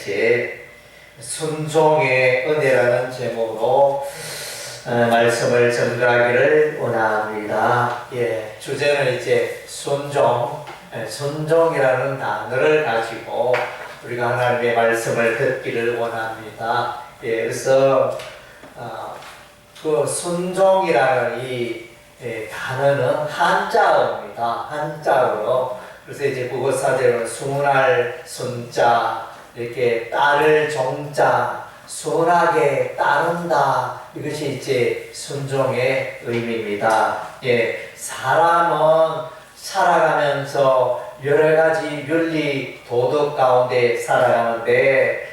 이제 순종의 은혜라는 제목으로 말씀을 전달하기를 원합니다. 주제는 이제 순종이라는 단어를 가지고 우리가 하나님의 말씀을 듣기를 원합니다. 그래서 그 순종이라는 이 단어는 한자어입니다. 한자어로. 그래서 이제 국어사전은 순할 순자, 이렇게 따를 종자, 순하게 따른다. 이것이 이제 순종의 의미입니다. 사람은 살아가면서 여러 가지 윤리, 도덕 가운데 살아가는데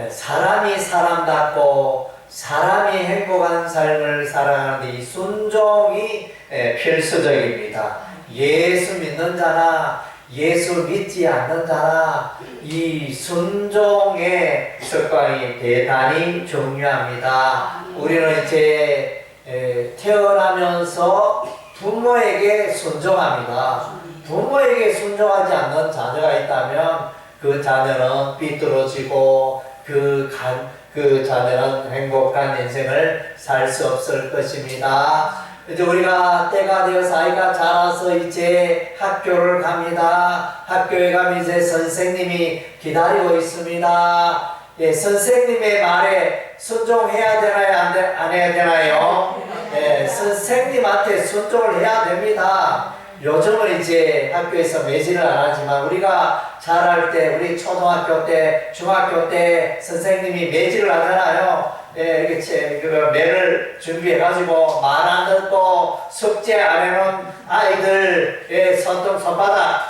사람이 사람답고 사람이 행복한 삶을 살아가는 이 순종이 필수적입니다. 예수 믿는 자나 예수 믿지 않는 자나 이 순종의 습관이 대단히 중요합니다. 우리는 이제 태어나면서 부모에게 순종합니다. 부모에게 순종하지 않는 자녀가 있다면 그 자녀는 삐뚤어지고 그 자녀는 행복한 인생을 살 수 없을 것입니다. 이제 우리가 때가 되어서 아이가 자라서 이제 학교를 갑니다. 학교에 가면 이제 선생님이 기다리고 있습니다. 선생님의 말에 순종해야 되나요? 안 해야 되나요? 선생님한테 순종을 해야 됩니다. 요즘은 이제 학교에서 매질을 안 하지만 우리가 자랄 때, 우리 초등학교 때, 중학교 때 선생님이 매질을 하잖아요. 이렇게 매를 준비해가지고 말 안 듣고 숙제 안 해놓은 아이들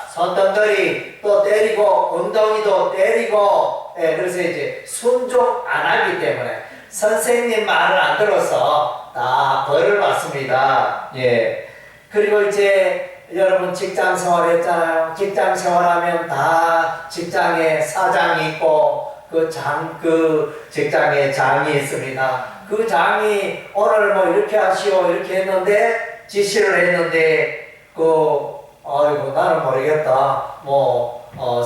손등들이 또 때리고 엉덩이도 때리고 그래서 이제 순종 안 하기 때문에 선생님 말을 안 들어서 다 벌을 받습니다. 그리고 이제 여러분 직장 생활 했잖아요. 직장 생활하면 다 직장에 사장이 있고 그 직장에 장이 있습니다. 그 장이 오늘 뭐 이렇게 하시오 이렇게 했는데 지시를 했는데 아이고 나는 모르겠다.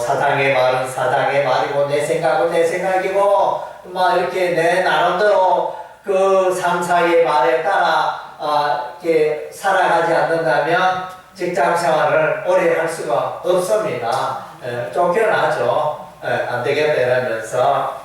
사장의 말은 사장의 말이고 내 생각은 내 생각이고 막 이렇게 내 나름대로 그 상사의 말에 따라 이렇게 살아가지 않는다면 직장 생활을 오래 할 수가 없습니다. 쫓겨나죠. 안 되겠다 이러면서.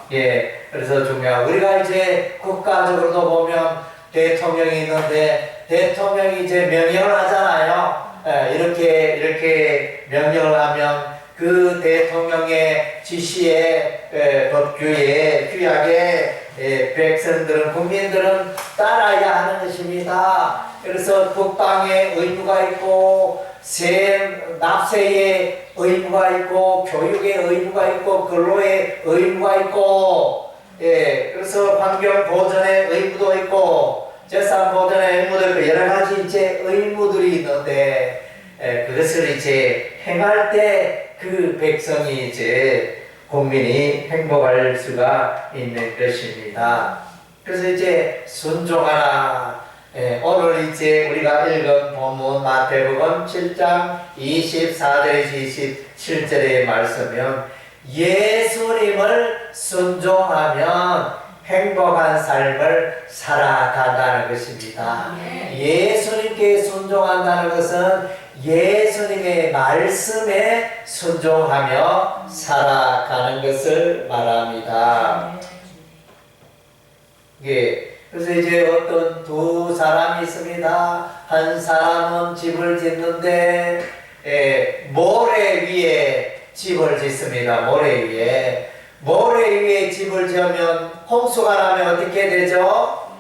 그래서 중요한 우리가 이제 국가적으로도 보면 대통령이 있는데 대통령이 이제 명령을 하잖아요. 이렇게 명령을 하면 그 대통령의 지시에 법규에 규약에 백성들은 국민들은 따라야 하는 것입니다. 그래서 국방의 의무가 있고 납세의 의무가 있고 교육의 의무가 있고 근로의 의무가 있고 그래서 환경 보존의 의무도 있고 재산 보존의 의무도 있고 여러 가지 이제 의무들이 있는데 그것을 이제 행할 때 그 백성이 이제 국민이 행복할 수가 있는 것입니다. 그래서 이제 순종하라. 오늘 이제 우리가 읽은 본문 마태복음 7장 24절에서 27절의 말씀은 예수님을 순종하면 행복한 삶을 살아간다는 것입니다. 예수님께 순종한다는 것은 예수님의 말씀에 순종하며 살아가는 것을 말합니다. 그래서 이제 어떤 두 사람이 있습니다. 한 사람은 집을 짓는데 모래 위에 집을 짓습니다. 모래 위에 집을 지으면 홍수가 나면 어떻게 되죠?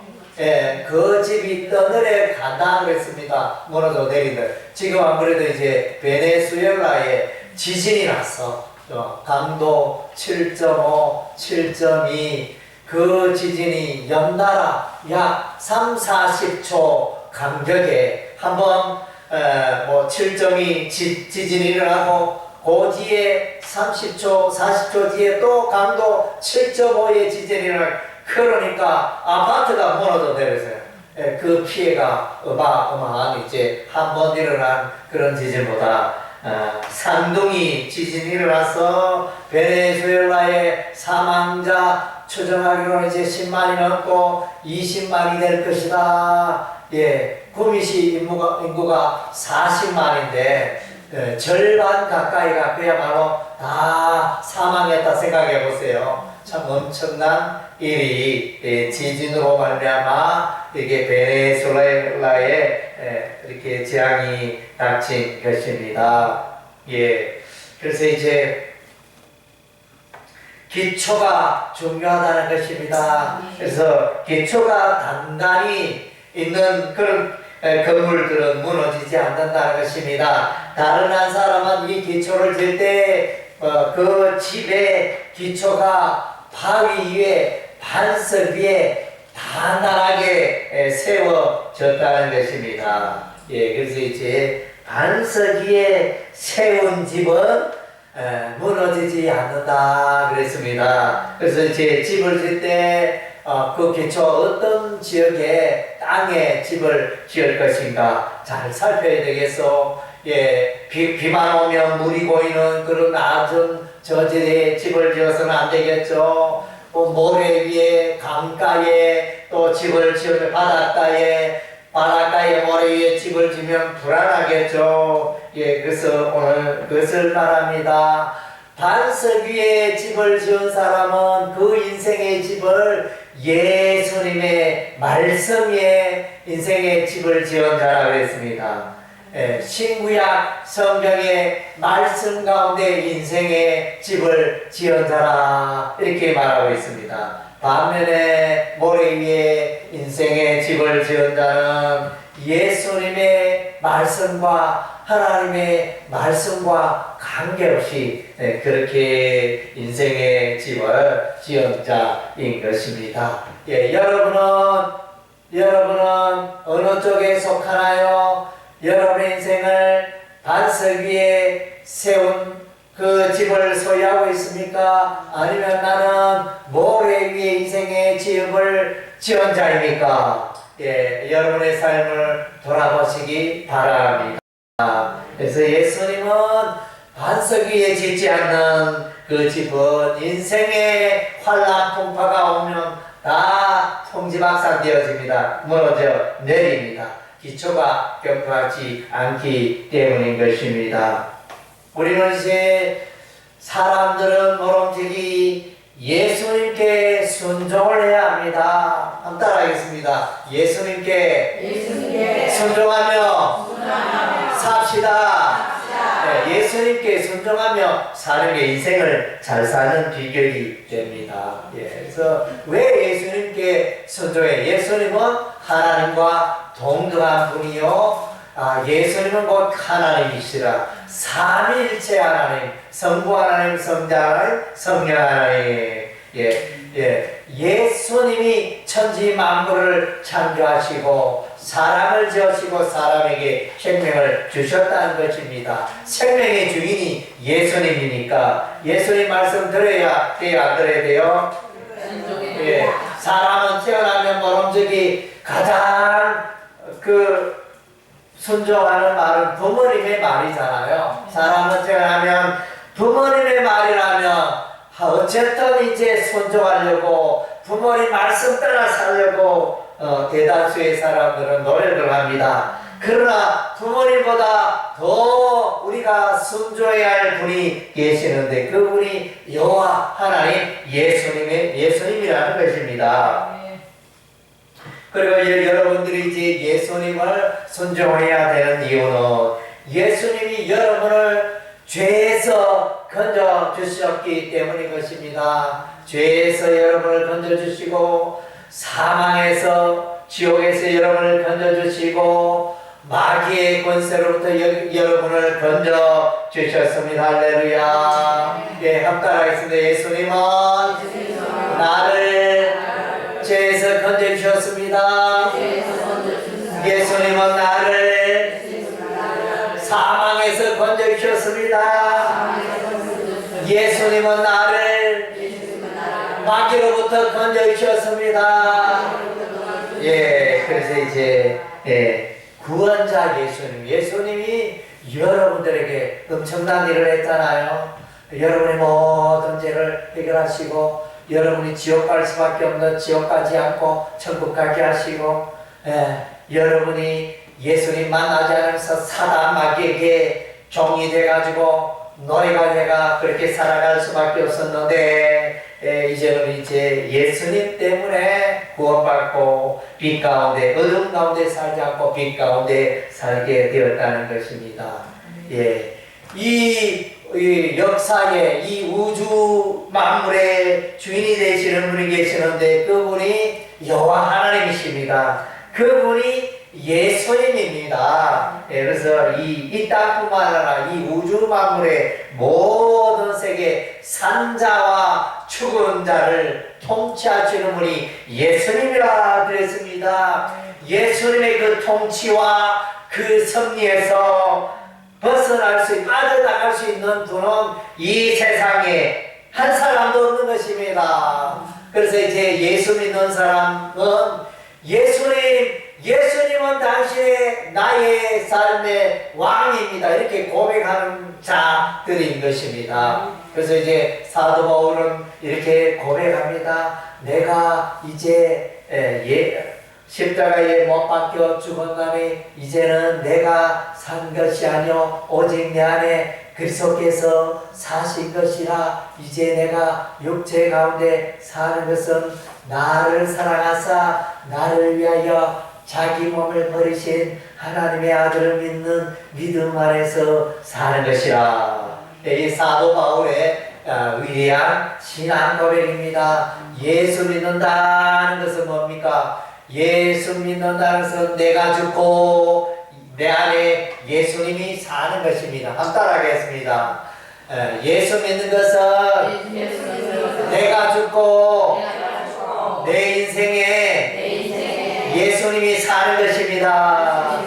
그 집이 떠늘에 간다고 했습니다. 무너져 내린다. 지금 아무래도 이제 베네수엘라에 지진이 났어. 강도 7.5, 7.2 그 지진이 연달아 약 3-40초 간격에 한번 7.2 지진이 일어나고 그 뒤에 30초, 40초 뒤에 또 강도 7.5의 지진이 일어나고 그러니까 아파트가 무너져 내려서요. 그 피해가 어마어마한 이제 한 번 일어난 그런 지진보다 쌍둥이 지진이 일어나서 베네수엘라의 사망자 추정하기로는 이제 10만이 넘고 20만이 될 것이다. 예, 구미시 인구가 40만인데 절반 가까이가 그야말로 다 사망했다 생각해 보세요. 참 엄청난 일이 지진으로 말미암아 이게 베네수엘라에 이렇게 재앙이 닥친 것입니다. 예, 그래서 이제 기초가 중요하다는 것입니다. 그래서 기초가 단단히 있는 그런 건물들은 무너지지 않는다는 것입니다. 다른 한 사람은 이 기초를 질 때 그 집의 기초가 바위 위에 반석 위에 단단하게 세워졌다는 것입니다. 예, 그래서 이제 반석 위에 세운 집은 무너지지 않는다 그랬습니다. 그래서 이제 집을 질 때 그 기초 어떤 지역에 땅에 집을 지을 것인가 잘 살펴야 되겠어. 예, 비만 오면 물이 고이는 그런 낮은 저지대에 집을 지어서는 안 되겠죠. 모래 위에 강가에 또 집을 지으면 바닷가에 모래 위에 집을 지면 불안하겠죠. 예, 그래서 오늘 그것을 말합니다. 반석 위에 집을 지은 사람은 그 인생의 집을 예수님의 말씀 위에 인생의 집을 지은 자라고 했습니다. 예, 신구약 성경의 말씀 가운데 인생의 집을 지은 자라 이렇게 말하고 있습니다. 반면에 모래 위에 인생의 집을 지은 자는 예수님의 말씀과 하나님의 말씀과 관계없이 그렇게 인생의 집을 지은 자인 것입니다. 예, 여러분은 어느 쪽에 속하나요? 여러분의 인생을 반석 위에 세운 그 집을 소유하고 있습니까? 아니면 나는 모래 위에 인생의 집을 지은 자입니까? 예, 여러분의 삶을 돌아보시기 바랍니다. 그래서 예수님은 반석 위에 짓지 않는 그 집은 인생의 환란 풍파가 오면 다 통지박산되어집니다. 무너져 내립니다. 기초가 견고하지 않기 때문인 것입니다. 우리는 이제 사람들은 모름지기 예수님께 순종을 해야 합니다. 한번 따라하겠습니다. 예수님께 순종하며 삽시다. 네, 예수님께 순종하며 사는 게 인생을 잘 사는 비결이 됩니다. 예, 그래서 왜 예수님께 순종해? 예수님은 하나님과 동등한 분이요. 예수님은 곧 하나님이시라. 삼위일체 하나님, 성부 하나님, 성자 하나님, 성령 하나님. 예수님이 천지 만물을 창조하시고 사람을 지으시고 사람에게 생명을 주셨다는 것입니다. 생명의 주인이 예수님이니까 예수님 말씀 들어야 돼요, 안 들어야 돼요? 예, 사람은 태어나면 모름지기 가장 순종하는 말은 부모님의 말이잖아요. 사람은 태어나면 부모님의 말이라면 어쨌든 이제 순종하려고 부모님 말씀 따라 살려고 대다수의 사람들은 노력을 합니다. 그러나 부모님보다 더 우리가 순종해야 할 분이 계시는데 그분이 여호와 하나님 예수님이라는 것입니다. 그리고 여러분들이 이제 예수님을 순종해야 되는 이유는 예수님이 여러분을 죄에서 건져 주셨기 때문인 것입니다. 죄에서 여러분을 건져 주시고 사망에서 지옥에서 여러분을 건져 주시고 마귀의 권세로부터 여러분을 건져 주셨습니다. 할렐루야. 예, 함께하겠습니다. 예수님은 나를 죄에서 건져 주셨습니다. 예수님은 나를 사망에서 건져 주셨습니다. 예수님은 나를 마귀로부터 건져 주셨습니다. 예, 그래서 이제 구원자 예수님이 여러분들에게 엄청난 일을 했잖아요. 여러분의 모든 죄를 해결하시고 여러분이 지옥 갈 수밖에 없는 지옥 가지 않고 천국 가게 하시고 여러분이 예수님 만나지 않으면서 사단 마귀에게 종이 돼가지고 노예가 돼가 그렇게 살아갈 수밖에 없었는데 이제는 예수님 때문에 구원받고 빛 가운데 어둠 가운데 살지 않고 빛 가운데 살게 되었다는 것입니다. 이 역사에 이 우주 만물의 주인이 되시는 분이 계시는데 그분이 여호와 하나님이십니다. 그분이 예수님입니다. 그래서 이 땅뿐만 아니라 이 우주 만물의 모든 세계 산자와 죽은 자를 통치하시는 분이 예수님이라 그랬습니다. 예수님의 그 통치와 그 섭리에서 벗어날 수, 빠져나갈 수 있는 분은 이 세상에 한 사람도 없는 것입니다. 그래서 이제 예수 믿는 사람은 예수님은 당신의 나의 삶의 왕입니다. 이렇게 고백하는 자들인 것입니다. 그래서 이제 사도 바울은 이렇게 고백합니다. 내가 이제 십자가에 못 박혀 죽었나니 이제는 내가 산 것이 아니요 오직 내 안에 그리스도께서 사신 것이라. 이제 내가 육체 가운데 사는 것은 나를 사랑하사 나를 위하여 자기 몸을 버리신 하나님의 아들을 믿는 믿음 안에서 사는 것이라. 이 사도 바울의 위대한 신앙 고백입니다. 예수 믿는다는 것은 뭡니까? 예수 믿는다는 것은 내가 죽고 내 안에 예수님이 사는 것입니다. 한번 따라하겠습니다. 예수 믿는 것은 내가 죽고 내 인생에 예수님이 사는 것입니다.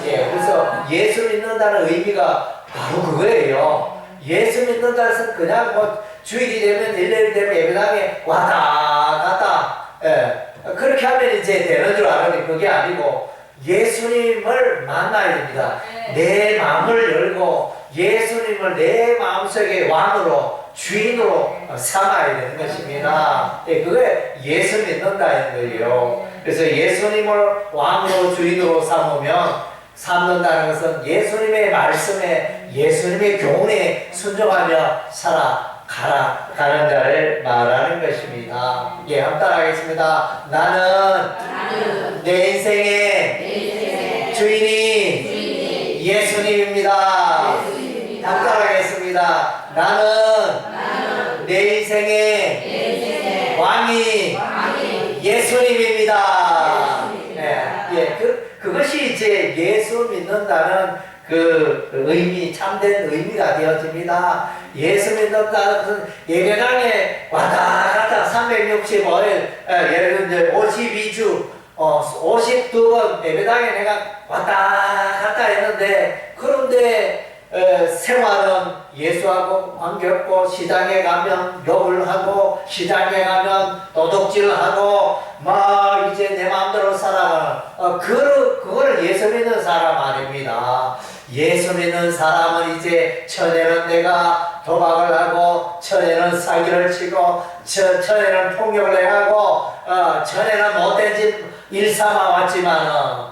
그래서 예수 믿는다는 의미가 바로 그거예요. 예수 믿는다는 것은 그냥 뭐 주일이 되면 일요일 되면 예배당에 왔다 갔다 그렇게 하면 이제 되는 줄 알았는데 그게 아니고 예수님을 만나야 됩니다. 내 마음을 열고 예수님을 내 마음속에 왕으로 주인으로 삼아야 되는 것입니다. 그게 예수 믿는다는 거예요. 그래서 예수님을 왕으로 주인으로 삼는다는 것은 예수님의 말씀에 예수님의 교훈에 순종하며 가는 자를 말하는 것입니다. 한번 따라하겠습니다. 나는 내 인생의 주인이 예수님입니다. 한번 따라하겠습니다. 나는 내 인생의 왕이 예수님입니다. 그것이 이제 예수 믿는다는 그 의미, 참된 의미가 되어집니다. 예수 믿는다는 것은 예배당에 왔다 갔다 365일, 예를 들어 52주, 52번 예배당에 내가 왔다 갔다 했는데, 그런데 생활은 예수하고 관계없고 시장에 가면 욕을 하고 시장에 가면 도둑질을 하고 막 이제 내 마음대로 살아가는 그거를 예수 믿는 사람 아닙니다. 예수 믿는 사람은 이제 천에는 내가 도박을 하고 천에는 사기를 치고 천에는 폭력을 해가고 천에는 못된 집 일삼아 왔지만은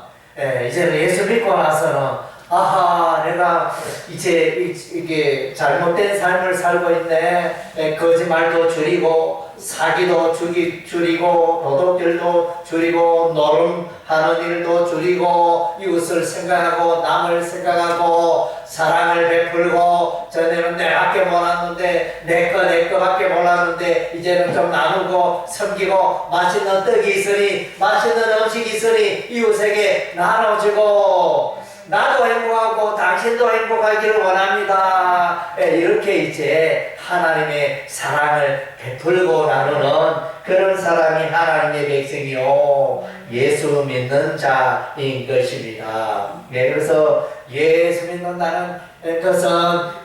이제는 예수 믿고 나서는 아하, 내가 이제 이게 잘못된 삶을 살고 있네. 거짓말도 줄이고, 사기도 줄이고, 도둑질도 줄이고, 노름하는 일도 줄이고, 이웃을 생각하고, 남을 생각하고, 사랑을 베풀고, 전에는 내밖에 몰랐는데, 내 거밖에 몰랐는데, 이제는 좀 나누고, 섬기고, 맛있는 떡이 있으니, 맛있는 음식이 있으니, 이웃에게 나눠주고, 나도 행복하고 당신도 행복하기를 원합니다. 이렇게 이제 하나님의 사랑을 베풀고 나누는 그런 사람이 하나님의 백성이요 예수 믿는 자인 것입니다. 그래서 예수 믿는다는 것은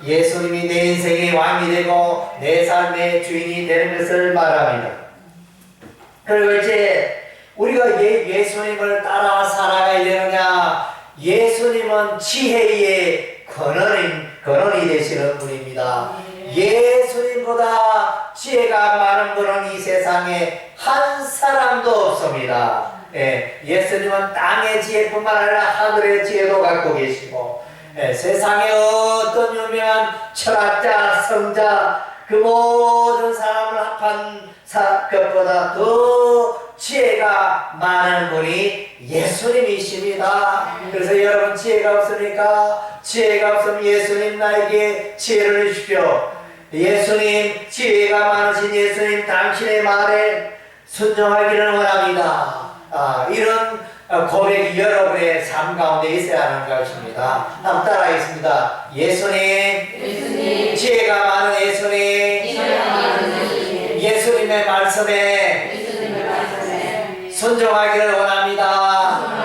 예수님이 내 인생의 왕이 되고 내 삶의 주인이 되는 것을 말합니다. 그리고 이제 우리가 예수님을 따라 살아가야 되느냐? 예수님은 지혜의 근원이 되시는 분입니다. 예수님보다 지혜가 많은 분은 이 세상에 한 사람도 없습니다. 예수님은 땅의 지혜뿐만 아니라 하늘의 지혜도 갖고 계시고, 세상에 어떤 유명한 철학자, 성자, 그 모든 사람을 합한 것보다 더 지혜가 많은 분이 예수님이십니다. 그래서 여러분 지혜가 없습니까? 지혜가 없으면 예수님 나에게 지혜를 주십시오. 예수님, 지혜가 많으신 예수님, 당신의 말에 순종하기를 원합니다. 이런 고백이 여러분의 삶 가운데 있어야 하는 것입니다. 한번 따라하겠습니다. 예수님, 지혜가 많은 예수님, 예수님의 말씀에 순종하기를 원합니다.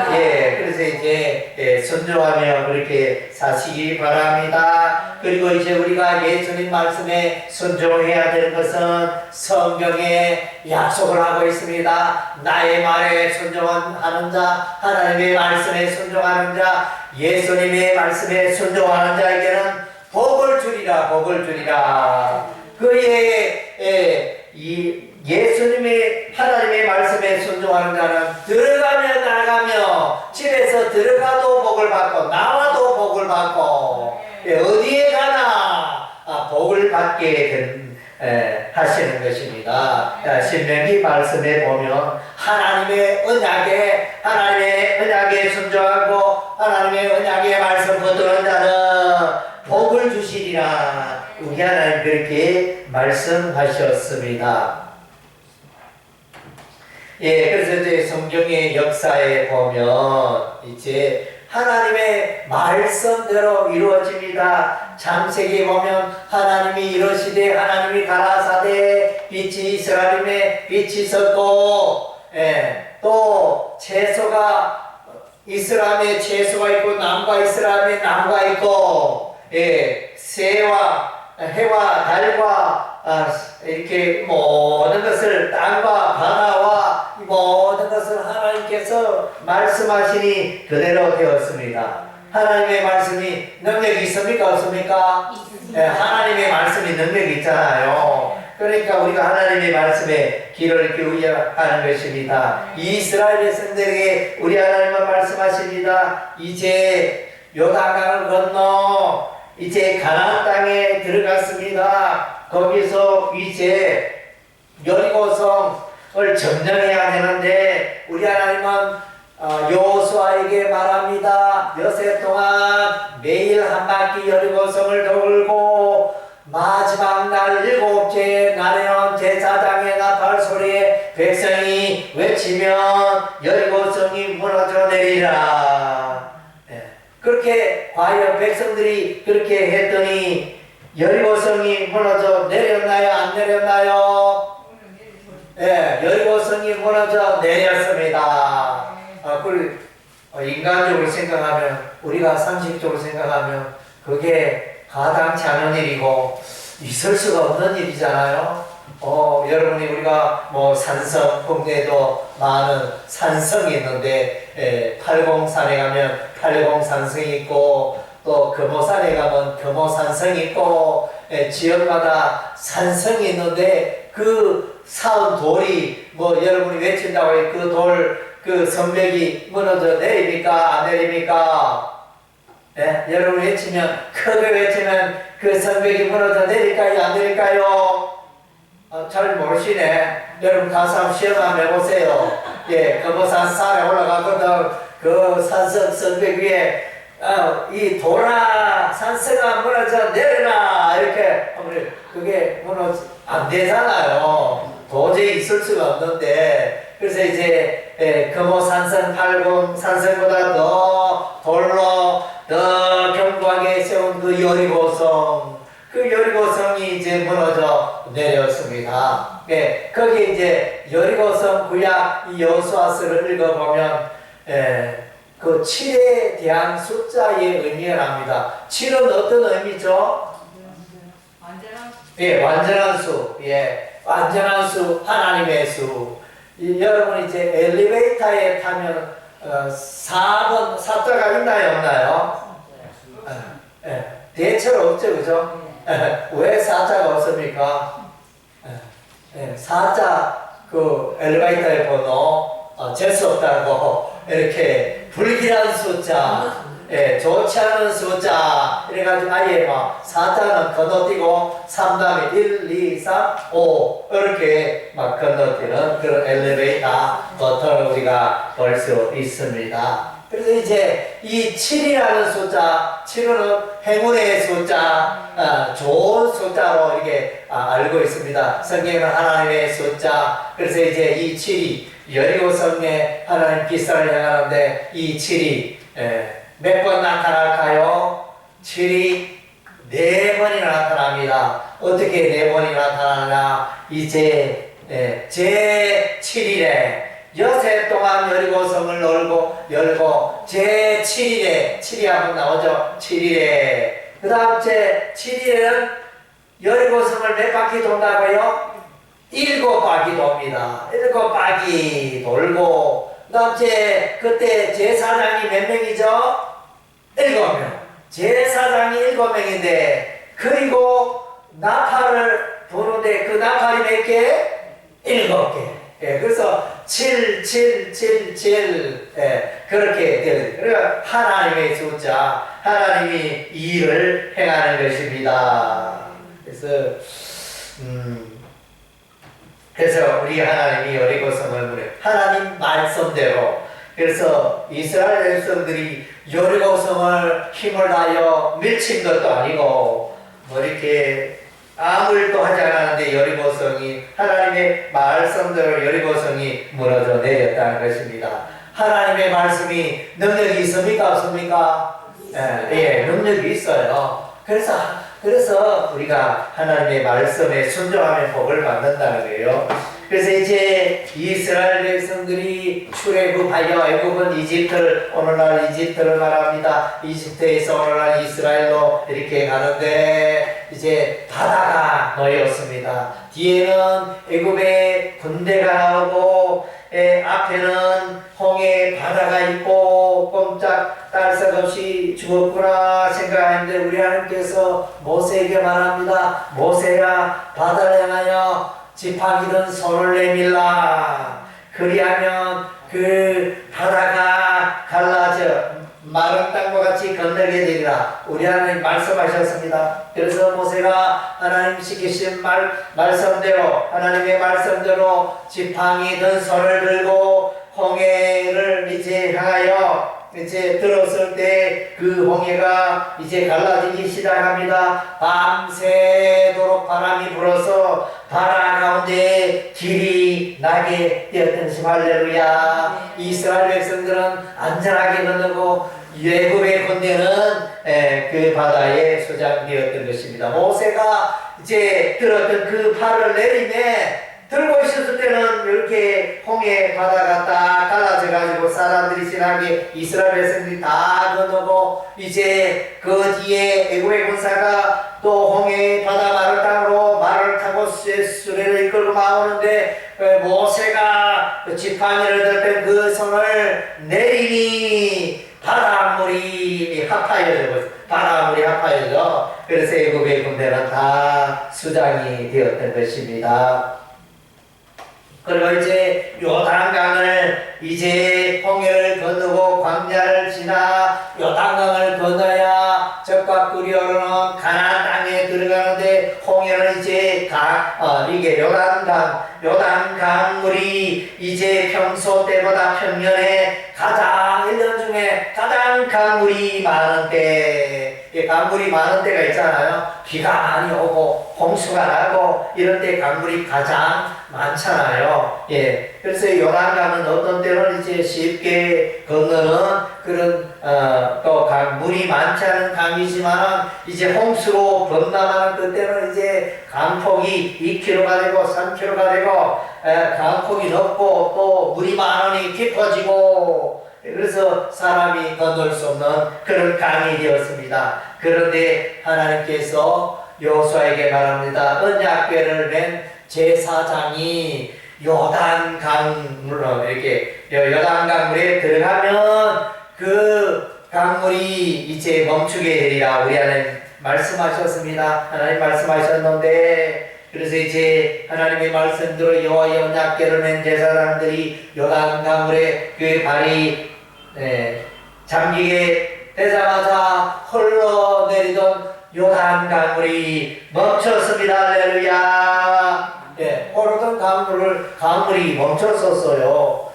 그래서 이제 순종하며 그렇게 사시기 바랍니다. 그리고 이제 우리가 예수님 말씀에 순종해야 되는 것은 성경에 약속을 하고 있습니다. 나의 말에 순종하는 자, 하나님의 말씀에 순종하는 자, 예수님의 말씀에 순종하는 자에게는 복을 주리라, 복을 주리라. 그의 예수님의 하나님의 말씀에 순종하는 자는 들어가며 나가며 집에서 들어가도 복을 받고 나와도 복을 받고 어디에 가나 복을 받게 하시는 것입니다. 신명기 말씀에 보면 하나님의 언약에 순종하고 하나님의 언약의 말씀 붙드는 자는 복을 주시리라. 우리 하나님 그렇게 말씀하셨습니다. 그래서 이제 성경의 역사에 보면 이제 하나님의 말씀대로 이루어집니다. 창세기에 보면 하나님이 이르시되 하나님이 가라사대 빛이 이스라엘에 빛이 있었고, 또 채소가 이스라엘에 채소가 있고 나무가 이스라엘에 나무가 있고, 새와 해와 달과 이렇게 모든 것을 땅과 바다와 모든 것을 하나님께서 말씀하시니 그대로 되었습니다. 하나님의 말씀이 능력이 있습니까? 없습니까? 하나님의 말씀이 능력이 있잖아요. 그러니까 우리가 하나님의 말씀에 귀를 기울여야 하는 것입니다. 이스라엘의 성들에게 우리 하나님은 말씀하십니다. 이제 요단강을 건너 이제 가나안 땅에 들어갔습니다. 거기서 이제 여리고성을 점령해야 되는데 우리 하나님은 여호수아에게 말합니다. 여세 동안 매일 한 바퀴 여리고성을 돌고 마지막 날 7째 날에는 제사장의 나팔 소리에 백성이 외치면 여리고성이 무너져 내리라. 그렇게 과연 백성들이 그렇게 했더니 여리고성이 무너져 내렸나요? 안 내렸나요? 여리고성이 무너져 내렸습니다. 인간적으로 생각하면, 우리가 상식적으로 생각하면 그게 가당치 않은 일이고 있을 수가 없는 일이잖아요. 여러분이 우리가 산성, 국내에도 많은 산성이 있는데, 팔공산에 가면 팔공산성이 있고, 또 금오산에 가면 금오산성이 있고, 지역마다 산성이 있는데, 그 쌓은 돌이, 여러분이 외친다고 해, 그 돌, 그 성벽이 무너져 내립니까? 안 내립니까? 여러분 외치면, 크게 외치면 그 성벽이 무너져 내릴까요? 안 내릴까요? 잘 모르시네. 여러분 가서 한번 시험 한번 해보세요. 금오산 산에 올라가거든. 그 산성 성벽 위에 이 돌아 산성아 무너져 내려라 이렇게 하면 그게 무너져 안 되잖아요. 도저히 있을 수가 없는데, 그래서 이제 금오산성, 팔공산성보다 더 돌로 더 견고하게 세운 그 여리고성, 그 여리고성이 이제 무너져 내렸습니다. 거기에 이제 여리고성 구약 이 여호수아서를 읽어보면 그 7에 대한 숫자의 의미를 합니다. 7은 어떤 의미죠? 완전한 수. 완전한 수, 하나님의 수. 여러분 이제 엘리베이터에 타면 4번 사자가 있나요 없나요? 대체로 없죠, 그죠? 왜 사자가 없습니까? 사자 그 엘리베이터의 번호 재수 없다고 이렇게 불길한 숫자, 좋지 않은 숫자 이래가지고 아예 막 사자는 건너뛰고 3다음에 1, 2, 3, 5 이렇게 막 건너뛰는 그런 엘리베이터 버튼을 우리가 볼 수 있습니다. 그래서 이제 이 7이라는 숫자, 7은 행운의 숫자, 좋은 숫자로 이렇게 알고 있습니다. 성경은 하나님의 숫자. 그래서 이제 이 7이 여리고 성에 하나님 기사를 향하는데 이 7이 몇 번 나타날까요? 7이 4번이나 나타납니다. 어떻게 4번이 나타나냐? 이제 제 7일에 여세 동안 여리고성을 열고 제 7일에 7이 한번 나오죠. 7일에 그 다음 제 7일에는 여리고성을 몇 바퀴 돈다고요? 7바퀴 돕니다. 7바퀴 돌고 그 다음 그때 제사장이 몇 명이죠? 7명. 제사장이 7명인데 그리고 나팔을 부는데 그 나팔이 몇 개? 7개. 그래서 7, 7, 7, 7 그렇게 되는 그러니까 하나님의 숫자, 하나님이 이 일을 행하는 것입니다. 그래서 우리 하나님이 여리고성을 무려 하나님 말씀대로 그래서 이스라엘 백성들이 여리고성을 힘을 다하여 밀친 것도 아니고 뭐 이렇게 아무 일도 하지 않았는데 여리고성이 하나님의 말씀대로 여리고성이 무너져 내렸다는 것입니다. 하나님의 말씀이 능력이 있습니까 없습니까? 능력이 있어요. 그래서 우리가 하나님의 말씀에 순종하면 복을 받는다는 거예요. 그래서 이제 이스라엘 백성들이 출애굽하여 애굽은 이집트를 오늘날 이집트를 말합니다. 이집트에서 오늘날 이스라엘로 이렇게 가는데 이제 바다가 놓였습니다. 뒤에는 애굽의 군대가 나오고 앞에는 홍해 바다가 있고 꼼짝 딸싹 없이 죽었구나 생각하는데 우리 하나님께서 모세에게 말합니다. 모세야 바다를 향하여 지팡이든 손을 내밀라. 그리하면 그 바다가 갈라져 마른 땅과 같이 건너게 되리라. 우리 하나님 말씀하셨습니다. 그래서 모세가 하나님 시키신 말씀대로 하나님의 말씀대로 지팡이든 손을 들고 홍해를 이제 향하여 이제 들었을 때 그 홍해가 이제 갈라지기 시작합니다. 밤새도록 바람이 불어서 바다 가운데 길이 나게 되었던 시 할렐루야. 이스라엘 백성들은 안전하게 건너고 애굽의 군대는 그 바다에 소장되었던 것입니다. 모세가 이제 들었던 그 팔을 내리매 들고 있었을 때는 이렇게 홍해 바다가 딱 갈라져 가지고 사람들이 지나게 이스라엘 백성들이 다 건너고 이제 그 뒤에 애굽의 군사가 또 홍해 바다 마른 땅으로 말을 타고 수레를 이끌고 나오는데 모세가 지팡이를 들던 그 손을 내리니 바닷물이 합하여져 그래서 애굽의 군대는 다 수장이 되었던 것입니다. 그리고 이제 요단강을 이제 홍해를 건너고 광야를 지나 요단강을 건너야 적과 꿀이 흐르는 가나안 땅에 들어가는데 홍해는 이제 이게 요단강 물이 이제 평소 때보다 평년에 가장 1년 중에 가장 강물이 많은 때 강물이 많은 때가 있잖아요. 비가 많이 오고 홍수가 나고 이런 때 강물이 가장 많잖아요. 그래서 요단강은 어떤 때는 이제 쉽게 건너는 그런 또 물이 많지 않은 강이지만 이제 홍수로 범람하는 그때는 이제 강폭이 2km가 되고 3km가 되고 강폭이 높고 또 물이 많으니 깊어지고 그래서 사람이 건널 수 없는 그런 강이 되었습니다. 그런데 하나님께서 여호수아에게 말합니다. 언약궤를 맨 제사장이 요단 강물로 이렇게 요단 강물에 들어가면 그 강물이 이제 멈추게 되리라 우리 하나님 말씀하셨습니다. 하나님 말씀하셨는데 그래서 이제 하나님의 말씀대로 여호와의 언약궤를 맨 제사장들이 요단 강물에 그 발이 잠기게 되자마자 흘러내리던 요단 강물이 멈췄습니다. 할렐루야. 흐르던 강물이 멈췄었어요.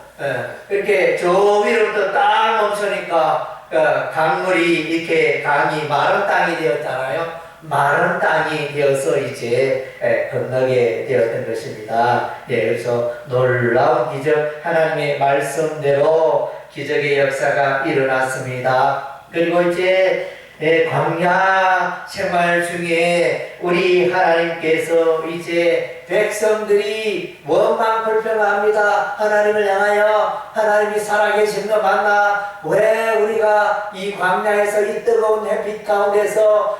이렇게 저 위로부터 딱 멈추니까 강물이 이렇게 강이 마른 땅이 되었잖아요. 마른 땅이 되어서 이제 건너게 되었던 것입니다. 그래서 놀라운 기적, 하나님의 말씀대로 기적의 역사가 일어났습니다. 그리고 이제 광야 생활 중에 우리 하나님께서 이제 백성들이 원망 불평합니다. 하나님을 향하여 하나님이 살아계신 거 맞나? 왜 우리가 이 광야에서 이 뜨거운 햇빛 가운데서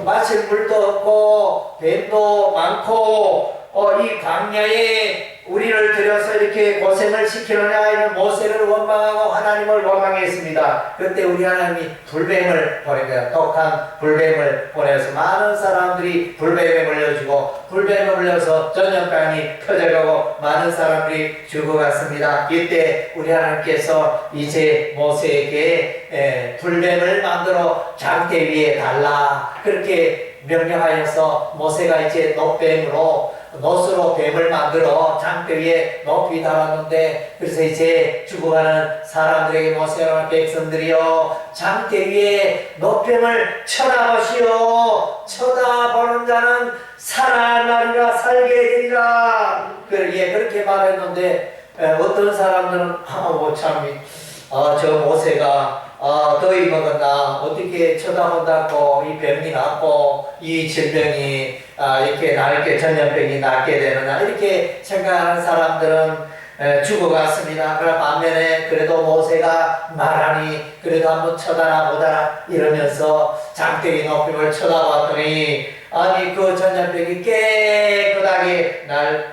마실 물도 없고 뱀도 많고 이 광야에 우리를 들여서 이렇게 고생을 시키느냐 이런 모세를 원망하고 하나님을 원망했습니다. 그때 우리 하나님이 불뱀을 보내요. 독한 불뱀을 보내서 많은 사람들이 불뱀에 물려주고 불뱀에 물려서 전염병이 터져가고 많은 사람들이 죽어갔습니다. 이때 우리 하나님께서 이제 모세에게 불뱀을 만들어 장대 위에 달라 그렇게 명령하여서 모세가 이제 놋으로 뱀을 만들어 장대 위에 높이 달았는데 그래서 이제 죽어가는 사람들에게 모세와 백성들이여 장대 위에 놋뱀을 쳐다보시오. 쳐다보는 자는 살아나리라 살게 되리라. 그렇게 말했는데 어떤 사람들은 저 모세가 더위 먹었나 어떻게 쳐다본다고 이 병이 낫고 이 질병이 이렇게 전염병이 낫게 되느냐 이렇게 생각하는 사람들은 죽어갔습니다. 그러나 반면에 그래도 모세가 말하니 그래도 한번 쳐다나 보다라 이러면서 장대기 높임을 쳐다봤더니 아니 그 전염병이 깨끗하게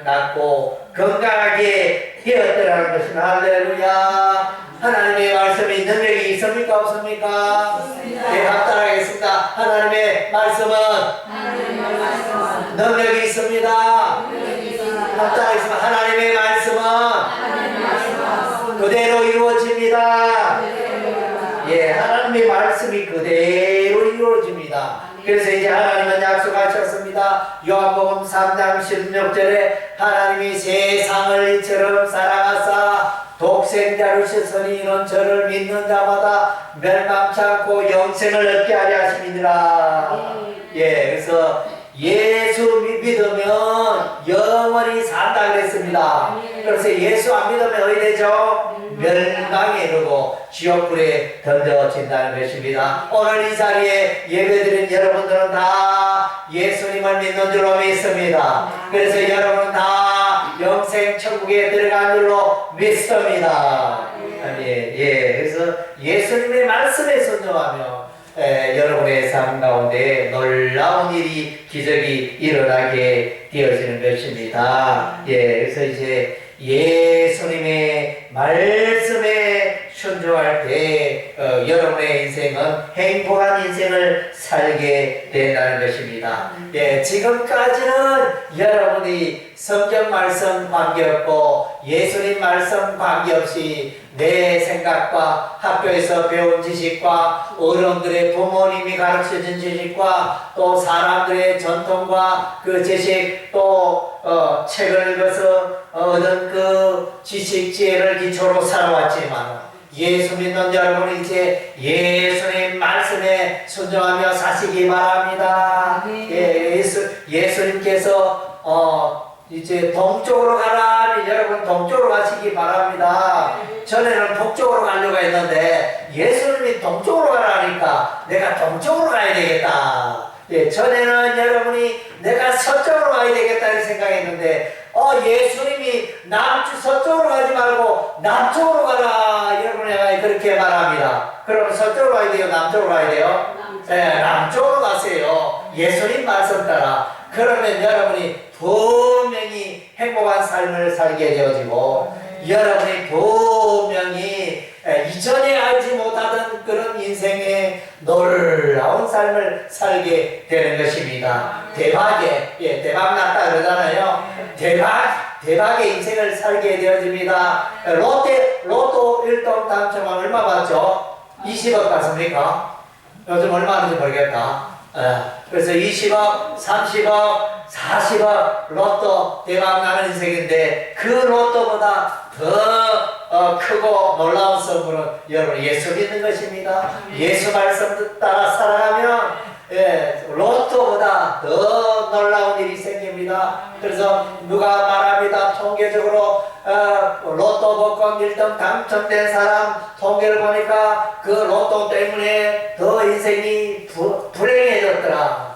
낫고 건강하게 되었더라는 것입니다. 할렐루야. 하나님의 말씀이 능력이 있습니까 없습니까? 네, 합달하겠습니다. 하나님의 말씀은 능력이 있습니다. 합달하겠습니다. 하나님의 말씀은 그대로 이루어집니다. 하나님의 말씀이 그대로 이루어집니다. 그래서 이제 하나님은 약속하셨습니다. 요한복음 3장 16절에 하나님이 세상을 이처럼 사랑하사 독생자를 주셨으니 이는 저를 믿는 자마다 멸망치 않고 영생을 얻게 하려 하심이니라. 그래서 예수 믿으면 영원히 산다 그랬습니다. 그래서 예수 안 믿으면 어디 되죠? 멸망에 이르고 지옥불에 던져진다는 것입니다. 오늘 이 자리에 예배드린 여러분들은 다 예수님을 믿는 줄로 믿습니다. 그래서 여러분은 다 영생 천국에 들어간 줄로 믿습니다. 그래서 예수님의 말씀에 순종하며 여러분의 삶 가운데 놀라운 일이 기적이 일어나게 되어지는 것입니다. 그래서 이제 예수님의 말씀에 순종할 때 여러분의 인생은 행복한 인생을 살게 된다는 것입니다. 지금까지는 여러분이 성경 말씀 관계없고 예수님 말씀 관계없이 내 생각과 학교에서 배운 지식과 어른들의 부모님이 가르쳐준 지식과 또 사람들의 전통과 그 지식 또 책을 읽어서 얻은 그 지식 지혜를 기초로 살아왔지만 예수 믿는 여러분 이제 예수님 말씀에 순종하며 사시기 바랍니다. 예수님께서 이제 동쪽으로 가라. 여러분 동쪽으로 가시기 바랍니다. 전에는 북쪽으로 가려고 했는데 예수님이 동쪽으로 가라니까 내가 동쪽으로 가야 되겠다. 전에는 여러분이 내가 서쪽으로 가야 되겠다 이렇게 생각했는데 예수님이 서쪽으로 가지 말고 남쪽으로 가라. 여러분 내가 그렇게 말합니다. 그럼 서쪽으로 가야 돼요? 남쪽으로 가야 돼요? 남쪽으로 가세요. 예수님 말씀 따라 그러면 여러분이 분명히 행복한 삶을 살게 되어지고 여러분이 분명히 이전에 알지 못하던 그런 인생의 놀라운 삶을 살게 되는 것입니다. 대박에, 대박 났다 그러잖아요. 대박의 인생을 살게 되어집니다. 로또 1등 당첨은 얼마 받죠? 20억 받습니까? 요즘 얼마 하는지 모르겠다. 그래서 20억, 30억, 40억 로또 대박 나는 인생인데 그 로또보다 더 크고 놀라운 선물은 여러분 예수 믿는 것입니다. 예수 말씀 따라 살아가면 로또보다 더 놀라운 일이 생깁니다. 그래서 누가 말합니다. 통계적으로 로또 복권 1등 당첨된 사람 통계를 보니까 그 로또 때문에 더 인생이 불행해졌더라.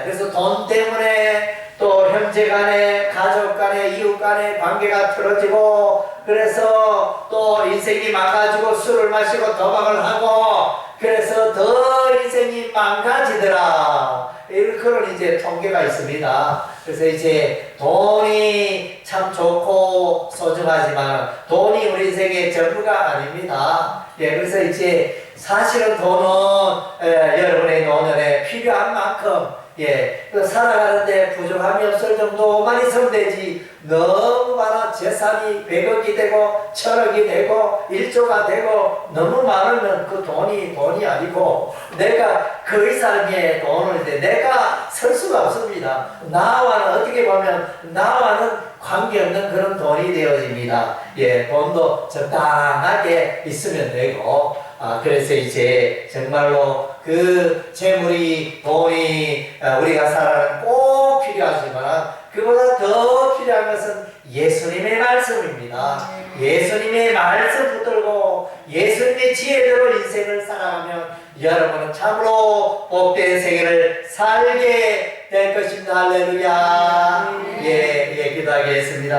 그래서 돈 때문에 또 형제 간에 가족 간에 이웃 간에 관계가 틀어지고 그래서 또 인생이 망가지고 술을 마시고 도박을 하고 그래서 더 인생이 망가지더라. 그런 이제 통계가 있습니다. 그래서 이제 돈이 참 좋고 소중하지만 돈이 우리 인생의 전부가 아닙니다. 그래서 이제 사실은 돈은 여러분의 노년에 필요한 만큼 살아가는데 부족함이 없을 정도만 있으면 되지 너무 많아 재산이 100억이 되고 1000억이 되고 1조가 되고 너무 많으면 그 돈이 아니고 내가 그 이상의 돈을 내가 설 수가 없습니다. 나와는 어떻게 보면 나와는 관계없는 그런 돈이 되어집니다. 돈도 적당하게 있으면 되고 그래서 이제 정말로 그 재물이 돈이 우리가 살아가는 꼭 필요하지만 그보다 더 필요한 것은 예수님의 말씀입니다. 예수님의 말씀 붙들고 예수님의 지혜대로 인생을 살아가면 여러분은 참으로 복된 세계를 살게 될 것입니다. 할렐루야. 기도하겠습니다.